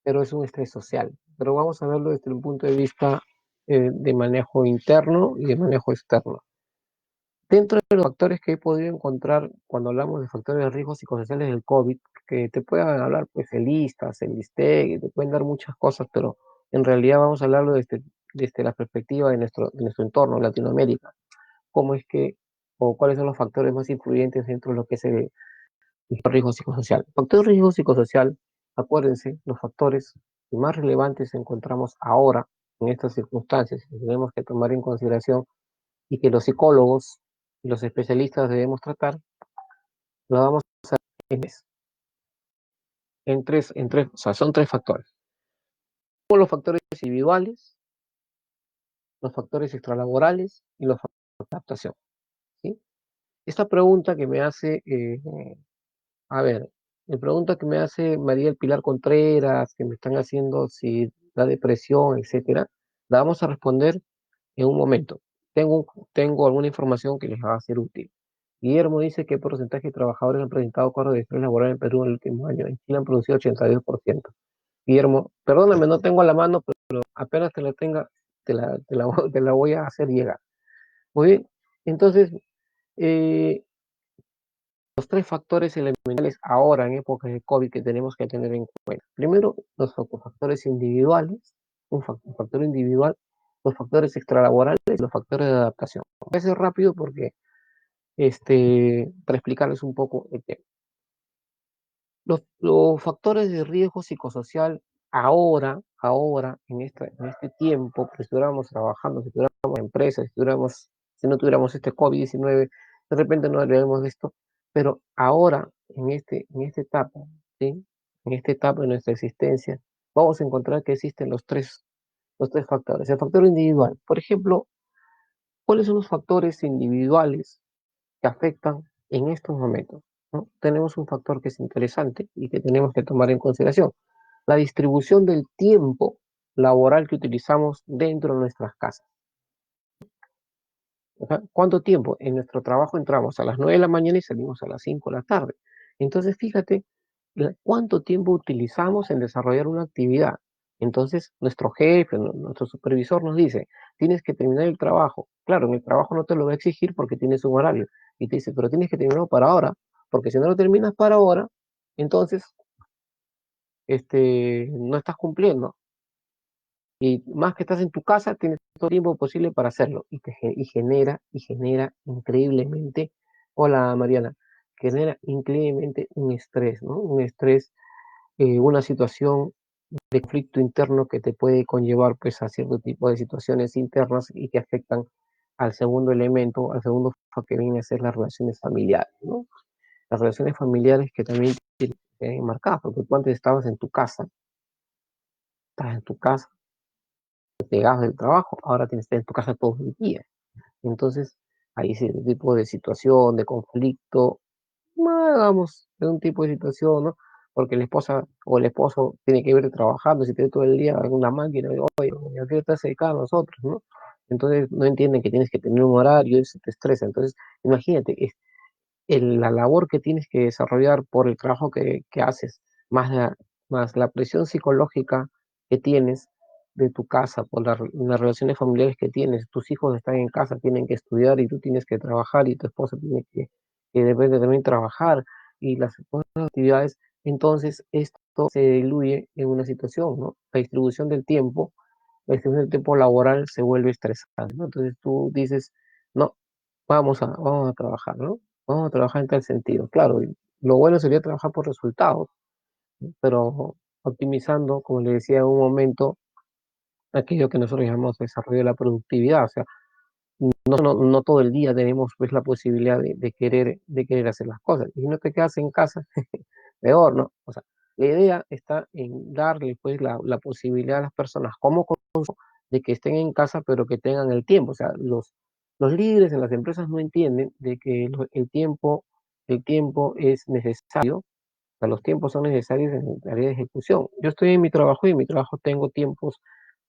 pero es un estrés social. Pero vamos a verlo desde un punto de vista de manejo interno y de manejo externo. Dentro de los factores que he podido encontrar cuando hablamos de factores de riesgo psicosociales del COVID, que te puedan hablar pues el ISTAS, el ISTEC, te pueden dar muchas cosas, pero en realidad vamos a hablarlo desde la perspectiva de nuestro entorno, Latinoamérica. Cómo es que, o cuáles son los factores más influyentes dentro de lo que es el riesgo psicosocial. Factor de riesgo psicosocial, acuérdense, los factores más relevantes encontramos ahora en estas circunstancias que tenemos que tomar en consideración y que los psicólogos y los especialistas debemos tratar, lo vamos en, o sea, son tres factores. Los factores individuales, los factores extralaborales y los factores de adaptación. ¿Sí? Esta pregunta que me hace a ver, la pregunta que me hace María del Pilar Contreras, que me están haciendo si la depresión, etcétera, la vamos a responder en un momento. Tengo alguna información que les va a ser útil. Guillermo dice qué porcentaje de trabajadores han presentado cargos de estrés laboral en Perú en el último año. En Chile han producido 82%. Guillermo, perdóname, no tengo a la mano, pero apenas te la tenga, te la voy a hacer llegar. Muy bien, entonces, eh, los tres factores elementales ahora en época de COVID que tenemos que tener en cuenta. Primero, los factores individuales, un factor individual, los factores extralaborales y los factores de adaptación. Voy a ser rápido porque, para explicarles un poco el tema. Los factores de riesgo psicosocial ahora, en este tiempo, pues, si estuviéramos trabajando, si estuviéramos en empresas, si no tuviéramos este COVID-19, de repente no hablaríamos de esto, pero ahora, en esta etapa, ¿sí? En esta etapa de nuestra existencia, vamos a encontrar que existen los tres factores. El factor individual, por ejemplo, ¿cuáles son los factores individuales que afectan en estos momentos? ¿No? Tenemos un factor que es interesante y que tenemos que tomar en consideración, la distribución del tiempo laboral que utilizamos dentro de nuestras casas. Ajá. ¿Cuánto tiempo? En nuestro trabajo entramos a las 9 de la mañana y salimos a las 5 de la tarde. Entonces, fíjate cuánto tiempo utilizamos en desarrollar una actividad. Entonces, nuestro jefe, nuestro supervisor nos dice, tienes que terminar el trabajo. Claro, en el trabajo no te lo va a exigir porque tienes un horario. Y te dice, pero tienes que terminarlo para ahora, porque si no lo terminas para ahora, entonces no estás cumpliendo. Y más que estás en tu casa, tienes todo el tiempo posible para hacerlo. Y genera increíblemente, hola Mariana, genera increíblemente un estrés, ¿no? Un estrés, una situación de conflicto interno que te puede conllevar pues a cierto tipo de situaciones internas y que afectan al segundo elemento, al segundo factor que viene a ser las relaciones familiares, ¿no? Las relaciones familiares que también tienen que ser marcadas, porque tú antes estabas en tu casa, llegabas del trabajo, ahora tienes que estar en tu casa todo el día. Entonces, hay ese tipo de situación, de conflicto, vamos, de un tipo de situación, ¿no? Porque la esposa o el esposo tiene que ir trabajando, si tiene todo el día en una máquina, y, oye, ¿a qué estás dedicado a nosotros, no? Entonces, no entienden que tienes que tener un horario y eso te estresa. Entonces, imagínate, la labor que tienes que desarrollar por el trabajo que haces, más la presión psicológica que tienes de tu casa, por las relaciones familiares que tienes, tus hijos están en casa, tienen que estudiar y tú tienes que trabajar y tu esposa tiene que debe también trabajar y las otras actividades, entonces esto se diluye en una situación, ¿no? La distribución del tiempo laboral se vuelve estresante, ¿no? Entonces tú dices, no, vamos a trabajar, ¿no? Vamos a trabajar en tal sentido. Claro, y lo bueno sería trabajar por resultados, ¿no? Pero optimizando, como le decía en un momento, aquello que nosotros llamamos desarrollo de la productividad. O sea, no todo el día tenemos pues la posibilidad de querer hacer las cosas. Y si no te quedas en casa, peor, ¿no? O sea, la idea está en darle pues la posibilidad a las personas como de que estén en casa, pero que tengan el tiempo. O sea, los líderes en las empresas no entienden de que el tiempo es necesario, o sea, los tiempos son necesarios en la área de ejecución. Yo estoy en mi trabajo y en mi trabajo tengo tiempos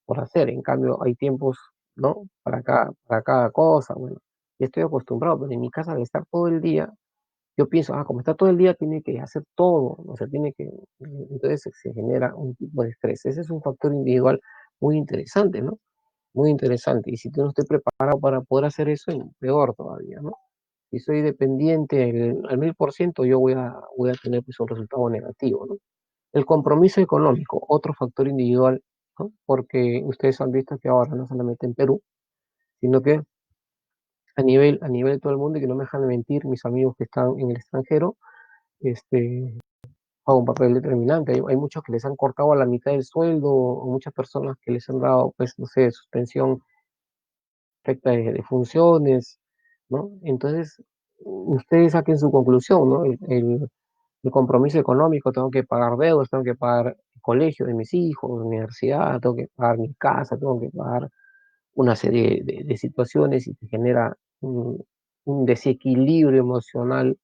por hacer, en cambio hay tiempos, ¿no? Para cada cosa, bueno, y estoy acostumbrado, pero en mi casa de estar todo el día, yo pienso, como está todo el día, tiene que hacer todo, o sea, entonces se genera un tipo de estrés. Ese es un factor individual muy interesante, ¿no? Muy interesante. Y si tú no estás preparado para poder hacer eso, peor todavía, ¿no? Si soy dependiente al 1000%, yo voy a tener pues un resultado negativo, ¿no? El compromiso económico, otro factor individual, ¿no? Porque ustedes han visto que ahora no solamente en Perú, sino que a nivel de todo el mundo, y que no me dejan de mentir, mis amigos que están en el extranjero, este, juega un papel determinante. Hay muchos que les han cortado a la mitad del sueldo, o muchas personas que les han dado, pues, no sé, suspensión perfecta de funciones, ¿no? Entonces, ustedes saquen su conclusión, ¿no? El compromiso económico, tengo que pagar deudas, tengo que pagar el colegio de mis hijos, universidad, tengo que pagar mi casa, tengo que pagar una serie de situaciones y te genera un desequilibrio emocional,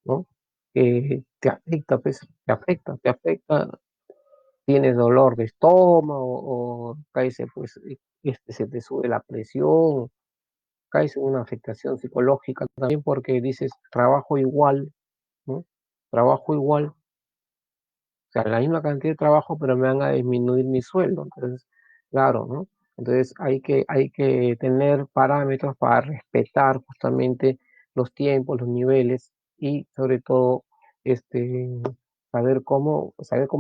¿no? Que te afecta, pues, te afecta, tienes dolor de estómago o caes, pues, se te sube la presión, caes en una afectación psicológica también porque dices, trabajo igual, ¿no? Trabajo igual, o sea, la misma cantidad de trabajo, pero me van a disminuir mi sueldo. Entonces, claro, ¿no? Entonces hay que tener parámetros para respetar justamente los tiempos, los niveles y sobre todo este, saber cómo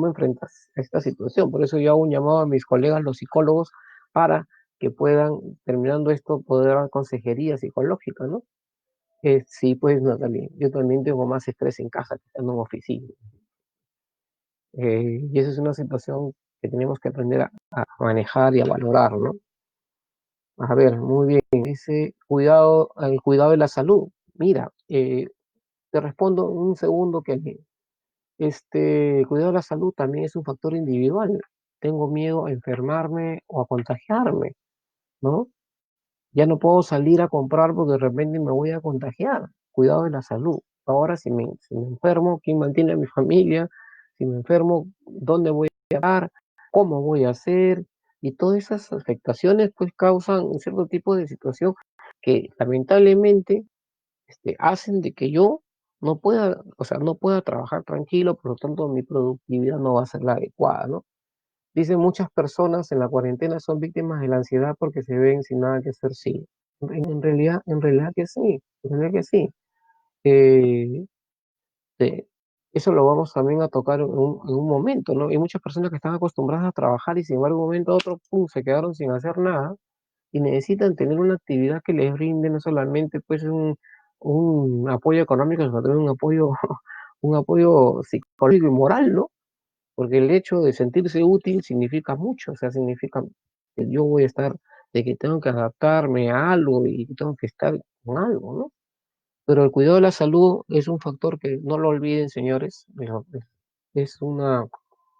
enfrentar esta situación. Por eso yo hago un llamado a mis colegas, los psicólogos, para que puedan, terminando esto, poder dar consejería psicológica, ¿no? Sí, pues no, también. Yo también tengo más estrés en casa que estando en oficina. Y esa es una situación que tenemos que aprender a manejar y a valorar, ¿no? A ver, muy bien, dice el cuidado de la salud. Mira, te respondo en un segundo que el cuidado de la salud también es un factor individual. Tengo miedo a enfermarme o a contagiarme, ¿no? Ya no puedo salir a comprar porque de repente me voy a contagiar. Cuidado de la salud. Ahora, si me enfermo, ¿quién mantiene a mi familia? Si me enfermo, ¿dónde voy a estar? ¿Cómo voy a hacer? Y todas esas afectaciones pues causan un cierto tipo de situación que lamentablemente hacen de que yo no pueda, o sea, no pueda trabajar tranquilo, por lo tanto mi productividad no va a ser la adecuada, ¿no? Dicen muchas personas en la cuarentena son víctimas de la ansiedad porque se ven sin nada que hacer, sí. En realidad que sí, en realidad que sí. Eh, eh, Eso lo vamos también a tocar en un momento, ¿no? Hay muchas personas que están acostumbradas a trabajar y sin embargo, de un momento a otro, pum, se quedaron sin hacer nada y necesitan tener una actividad que les brinde no solamente pues un apoyo económico, sino también un apoyo, un apoyo psicológico y moral, ¿no? Porque el hecho de sentirse útil significa mucho, o sea, significa que yo voy a estar, de que tengo que adaptarme a algo y tengo que estar con algo, ¿no? Pero el cuidado de la salud es un factor que no lo olviden, señores, pero es una,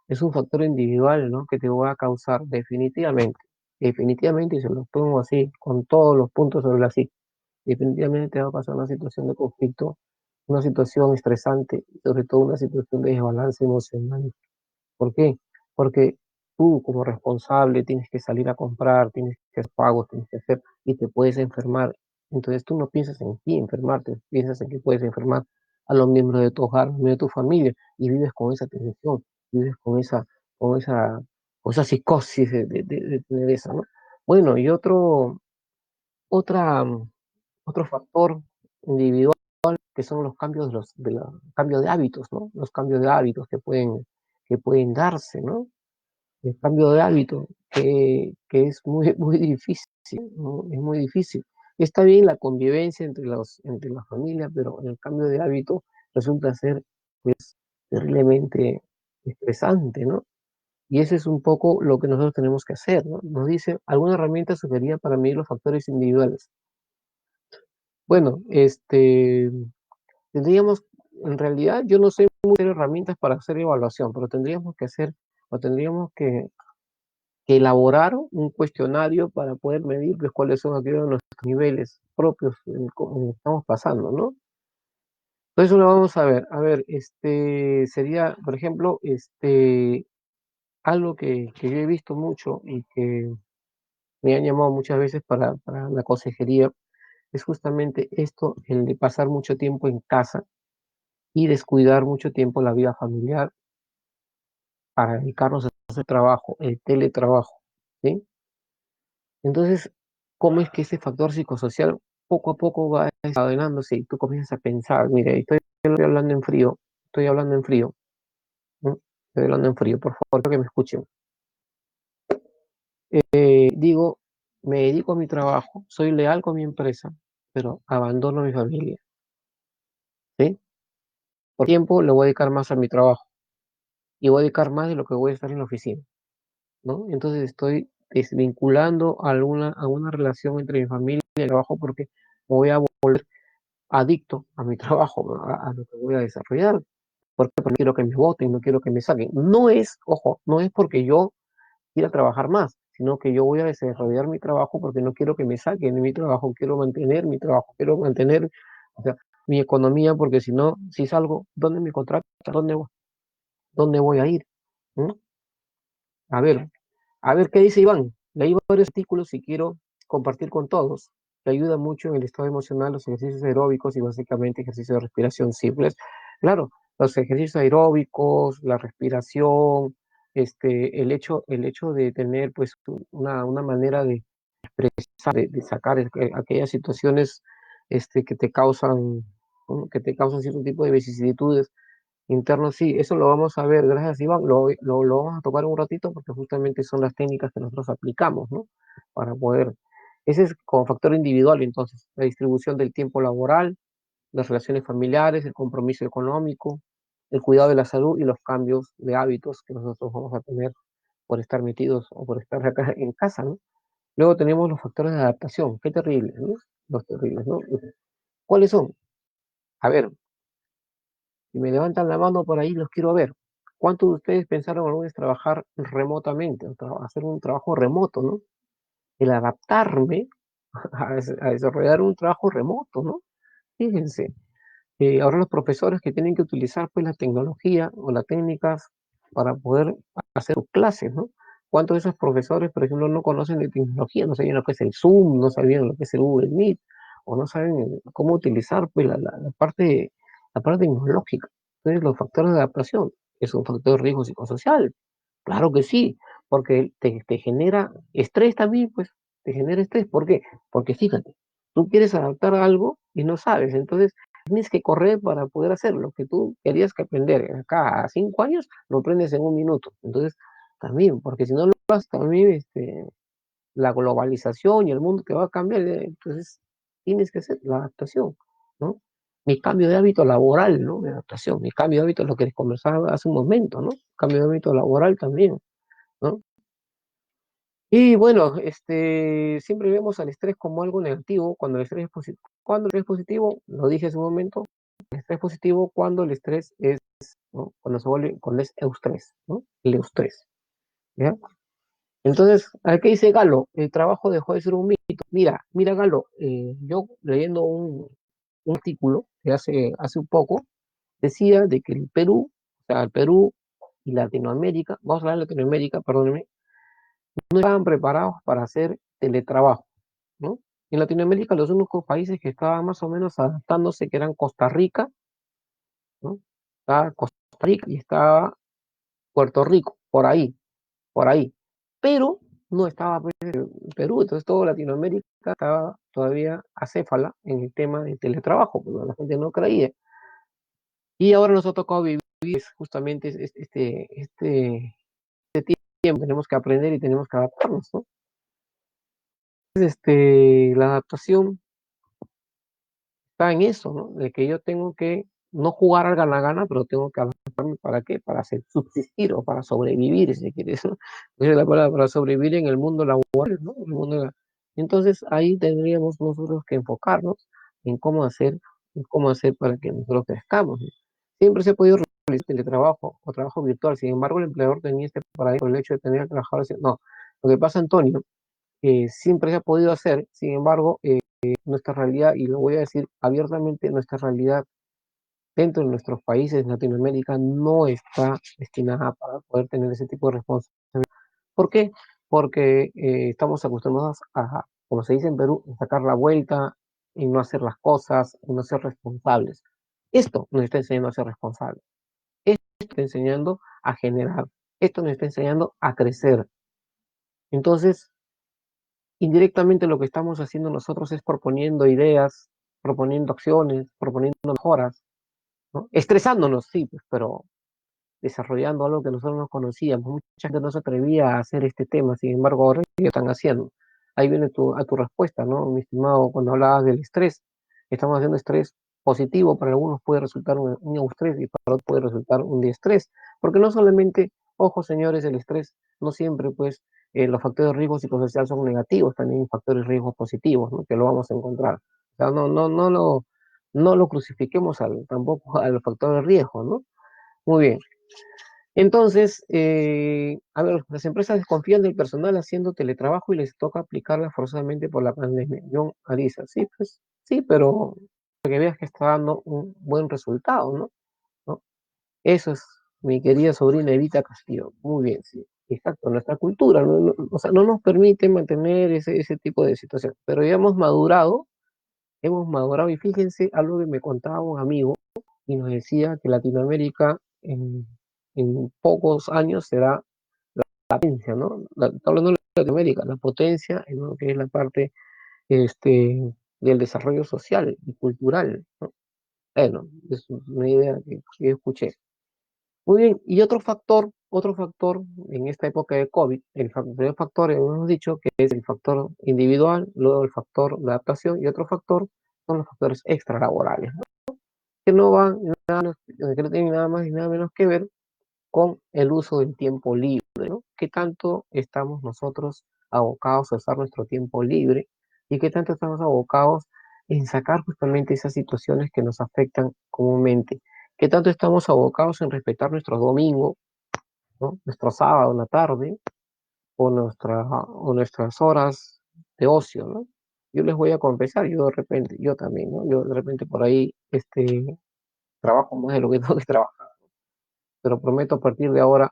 es un factor individual, ¿no? Que te va a causar definitivamente, definitivamente, y se lo pongo así, con todos los puntos sobre la sí, definitivamente te va a pasar una situación de conflicto, una situación estresante, y sobre todo una situación de desbalance emocional. ¿Por qué? Porque tú como responsable tienes que salir a comprar, tienes que hacer pagos, tienes que hacer y te puedes enfermar. Entonces tú no piensas en ti enfermarte, piensas en que puedes enfermar a los miembros de tu hogar, de tu familia y vives con esa tensión, vives con esa, con esa psicosis de tener eso, ¿no? Bueno, y otra, otro factor individual que son los cambios cambios de hábitos, ¿no? Los cambios de hábitos que pueden darse, ¿no? El cambio de hábito, que es muy, muy difícil, ¿no? Es muy difícil. Está bien la convivencia entre las familias, pero el cambio de hábito resulta ser terriblemente estresante, ¿no? Y ese es un poco lo que nosotros tenemos que hacer, ¿no? Nos dice alguna herramienta sugerida para medir los factores individuales. Bueno, tendríamos, en realidad, yo no sé muy de herramientas para hacer evaluación, pero tendríamos que hacer, o tendríamos que elaborar un cuestionario para poder medir pues, cuáles son aquellos de nuestros niveles propios en que estamos pasando, ¿no? Entonces lo vamos a ver. A ver, sería, por ejemplo, algo que yo he visto mucho y que me han llamado muchas veces para la consejería, es justamente esto, el de pasar mucho tiempo en casa y descuidar mucho tiempo la vida familiar para dedicarnos a hacer trabajo, el teletrabajo, ¿sí? Entonces, ¿cómo es que ese factor psicosocial poco a poco va desencadenándose y tú comienzas a pensar, mire, estoy hablando en frío, estoy hablando en frío, ¿no? Estoy hablando en frío, por favor, quiero que me escuchen. Digo, me dedico a mi trabajo, soy leal con mi empresa, pero abandono a mi familia, ¿sí? Por tiempo le voy a dedicar más a mi trabajo y voy a dedicar más de lo que voy a estar en la oficina, ¿no? Entonces estoy desvinculando alguna relación entre mi familia y el trabajo porque me voy a volver adicto a mi trabajo, a lo que voy a desarrollar. Porque no quiero que me voten, no quiero que me saquen. No es, ojo, no es porque yo quiera trabajar más, sino que yo voy a desarrollar mi trabajo porque no quiero que me saquen de mi trabajo, quiero mantener mi trabajo, quiero mantener, o sea, mi economía, porque si no, si salgo, ¿dónde me contrato? ¿Dónde voy a ir? ¿Mm? A ver, a ver qué dice Iván. Leí varios artículos y quiero compartir con todos, que ayuda mucho en el estado emocional los ejercicios aeróbicos y básicamente ejercicios de respiración simples. Claro, los ejercicios aeróbicos, la respiración, el hecho de tener pues una manera de expresar, de sacar aquellas situaciones que te causan, ¿no? Que te causan cierto tipo de vicisitudes interno, sí, eso lo vamos a ver, gracias Iván, lo vamos a tocar un ratito porque justamente son las técnicas que nosotros aplicamos, ¿no? Para poder, ese es como factor individual, entonces, la distribución del tiempo laboral, las relaciones familiares, el compromiso económico, el cuidado de la salud y los cambios de hábitos que nosotros vamos a tener por estar metidos o por estar acá en casa, ¿no? Luego tenemos los factores de adaptación, qué terribles, ¿no? Los terribles, ¿no? ¿Cuáles son? A ver, si me levantan la mano por ahí, los quiero ver. ¿Cuántos de ustedes pensaron alguna vez trabajar remotamente, o hacer un trabajo remoto, ¿no? El adaptarme a desarrollar un trabajo remoto, ¿no? Fíjense, ahora los profesores que tienen que utilizar pues la tecnología o las técnicas para poder hacer sus clases, ¿no? ¿Cuántos de esos profesores, por ejemplo, no conocen de tecnología? No sabían lo que es el Zoom, no sabían lo que es el Google Meet, o no saben cómo utilizar pues, la parte tecnológica. Entonces, los factores de adaptación es un factor de riesgo psicosocial. Claro que sí, porque te genera estrés también, pues, te genera estrés. ¿Por qué? Porque fíjate, tú quieres adaptar algo y no sabes, entonces tienes que correr para poder hacer lo que tú querías que aprender. Acá a 5 años lo aprendes en un minuto. Entonces, también, porque si no lo haces, también la globalización y el mundo te va a cambiar, entonces tienes que hacer la adaptación, ¿no? Mi cambio de hábito laboral, ¿no? De adaptación, mi cambio de hábito es lo que les conversaba hace un momento, ¿no? Cambio de hábito laboral también, ¿no? Y bueno, siempre vemos al estrés como algo negativo cuando el estrés es positivo. Cuando el estrés es positivo, lo dije hace un momento, el estrés positivo cuando el estrés es, ¿no? Cuando se vuelve, cuando es eustrés, ¿no? El eustrés, ¿ya? Entonces, ¿qué dice Galo? El trabajo dejó de ser un mito. Mira, Galo, yo leyendo un artículo que hace un poco, decía de que el Perú, o sea, el Perú y Latinoamérica, vamos a hablar de Latinoamérica, perdónenme, no estaban preparados para hacer teletrabajo, ¿no? En Latinoamérica los únicos países que estaban más o menos adaptándose, que eran Costa Rica, ¿no? Estaba Costa Rica y estaba Puerto Rico, por ahí. Pero no estaba pues, Perú, entonces toda Latinoamérica estaba todavía acéfala en el tema del teletrabajo, porque la gente no creía. Y ahora nos ha tocado vivir justamente tiempo, tenemos que aprender y tenemos que adaptarnos, ¿no? La adaptación está en eso, ¿no? De que yo tengo que no jugar al gana-gana, pero tengo que adaptarme para qué, para hacer, subsistir o para sobrevivir, si quieres, ¿no? Esa es la palabra, para sobrevivir en el mundo laboral, ¿no? Entonces ahí tendríamos nosotros que enfocarnos en cómo hacer para que nosotros crezcamos, ¿no? Siempre se ha podido realizar teletrabajo o trabajo virtual, sin embargo el empleador tenía este paradigma por el hecho de tener que trabajar, no, lo que pasa, Antonio, siempre se ha podido hacer, sin embargo, nuestra realidad, y lo voy a decir abiertamente, nuestra realidad dentro de nuestros países de Latinoamérica no está destinada para poder tener ese tipo de responsabilidad. ¿Por qué? Porque estamos acostumbrados a, como se dice en Perú, a sacar la vuelta, y no hacer las cosas, y no ser responsables. Esto nos está enseñando a ser responsables. Esto nos está enseñando a generar. Esto nos está enseñando a crecer. Entonces, indirectamente lo que estamos haciendo nosotros es proponiendo ideas, proponiendo acciones, proponiendo mejoras, ¿no? Estresándonos, sí, pues, pero desarrollando algo que nosotros no conocíamos. Mucha gente no se atrevía a hacer este tema, sin embargo, ahora lo están haciendo. Ahí viene a tu respuesta, ¿no? Mi estimado, cuando hablabas del estrés, estamos haciendo estrés positivo, para algunos puede resultar un eustrés y para otros puede resultar un diestrés, porque no solamente, ojo señores, el estrés no siempre, pues, los factores de riesgo psicosocial son negativos, también hay factores de riesgo positivos, ¿no? Que lo vamos a encontrar. O sea, no lo crucifiquemos tampoco al factor de riesgo, ¿no? Muy bien. Entonces, a ver, las empresas desconfían del personal haciendo teletrabajo y les toca aplicarla forzosamente por la pandemia. John Ariza, sí, pues, sí, pero para que veas que está dando un buen resultado, ¿no? ¿No? Eso es, mi querida sobrina Evita Castillo. Muy bien, sí. Exacto, nuestra cultura, o sea, no nos permite mantener ese tipo de situación, pero ya hemos madurado y fíjense algo que me contaba un amigo y nos decía que Latinoamérica en pocos años será potencia, ¿no? Hablando de Latinoamérica, la potencia en lo que es la parte del desarrollo social y cultural, ¿no? Bueno, es una idea que escuché. Muy bien, y otro factor en esta época de COVID, primer factor, hemos dicho que es el factor individual, luego el factor de adaptación y otro factor son los factores extralaborales, ¿no? Que no van que no tienen nada más y nada menos que ver con el uso del tiempo libre, ¿no? ¿Qué tanto estamos nosotros abocados a usar nuestro tiempo libre y qué tanto estamos abocados en sacar justamente esas situaciones que nos afectan comúnmente? ¿Qué tanto estamos abocados en respetar nuestros domingos, ¿no? Nuestro sábado en la tarde o nuestras horas de ocio, ¿no? Yo les voy a confesar, yo de repente, yo también, ¿no? Yo de repente por ahí trabajo más de lo que tengo que trabajar, pero prometo a partir de ahora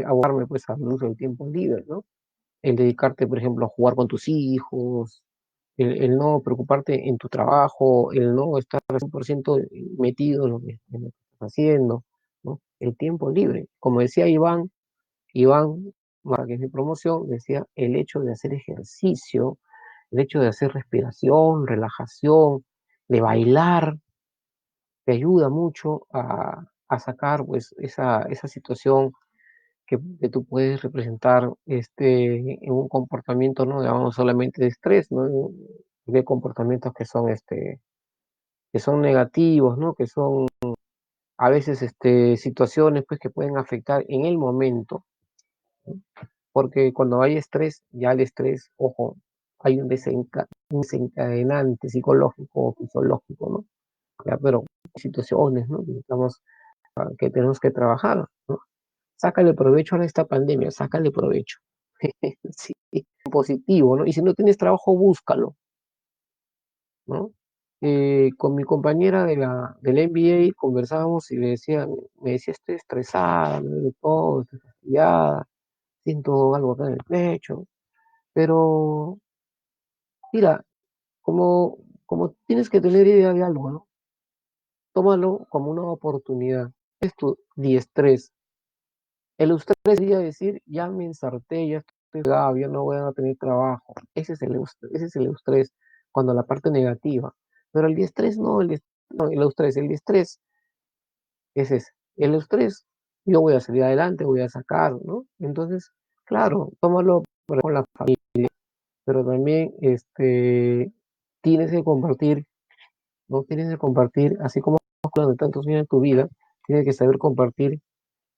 abocarme pues al uso del tiempo libre, ¿no? El dedicarte, por ejemplo, a jugar con tus hijos, el no preocuparte en tu trabajo, el no estar 100% metido en lo que estás haciendo, ¿no? El tiempo libre. Como decía Iván, que es mi promoción, decía el hecho de hacer ejercicio, el hecho de hacer respiración, relajación, de bailar, te ayuda mucho a sacar pues esa situación que tú puedes representar en un comportamiento, no digamos solamente de estrés, ¿no? De comportamientos que son negativos, ¿no? Que son a veces situaciones pues que pueden afectar en el momento, ¿no? Porque cuando hay estrés, ya el estrés, ojo, hay un desencadenante psicológico o fisiológico, ¿no? Ya, pero hay situaciones, ¿no? Que tenemos que trabajar, ¿no? Sácale provecho a esta pandemia, sácale provecho. Sí, positivo, ¿no? Y si no tienes trabajo, búscalo, ¿no? Con mi compañera del MBA conversábamos y me decía, estoy estresada, me duele todo, estoy fastidiada, siento algo acá en el pecho, pero mira, como tienes que tener idea de algo, ¿no? Tómalo como una oportunidad. Es tu diestrés. El eustrés sería decir, ya me ensarté, ya estoy pegado, ya no voy a tener trabajo. Ese es el eustrés, cuando la parte negativa. Pero el diestrés no, no, el diestrés es ese. El eustrés, yo voy a salir adelante, voy a sacar, ¿no? Entonces, claro, tómalo con la familia, pero también tienes que compartir, ¿no? Tienes que compartir, así como de tantos años en tu vida, tienes que saber compartir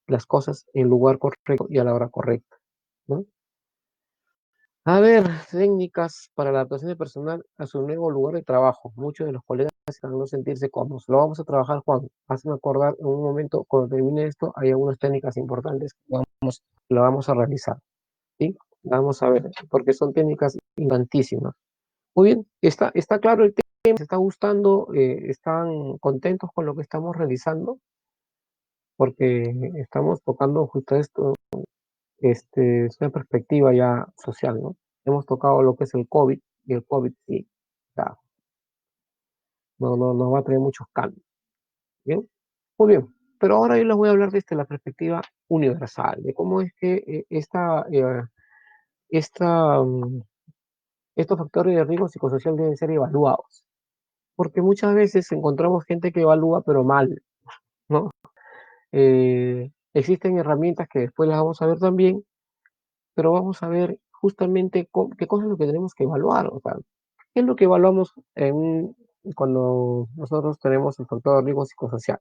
las cosas en el lugar correcto y a la hora correcta, ¿no? A ver, técnicas para la adaptación del personal a su nuevo lugar de trabajo. Muchos de los colegas al no sentirse cómodos. Lo vamos a trabajar, Juan. Hazme acordar en un momento, cuando termine esto, hay algunas técnicas importantes que lo vamos a realizar, ¿sí? Vamos a ver, porque son técnicas importantísimas. Muy bien, está claro el tema, se está gustando, están contentos con lo que estamos realizando, porque estamos tocando justo esto, es una perspectiva ya social, ¿no? Hemos tocado lo que es el COVID, y el COVID sí, ya, no va a traer muchos cambios, ¿bien? Muy bien, pero ahora yo les voy a hablar desde la perspectiva universal, de cómo es que esta, mm, estos factores de riesgo psicosocial deben ser evaluados, porque muchas veces encontramos gente que evalúa pero mal, ¿no? Existen herramientas que después las vamos a ver también, pero vamos a ver justamente qué cosas es lo que tenemos que evaluar, o sea, qué es lo que evaluamos cuando nosotros tenemos el factor de riesgo psicosocial.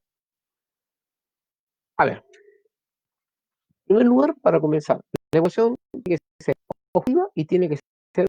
A ver, en primer lugar, para comenzar, la evaluación tiene que ser objetiva y tiene que ser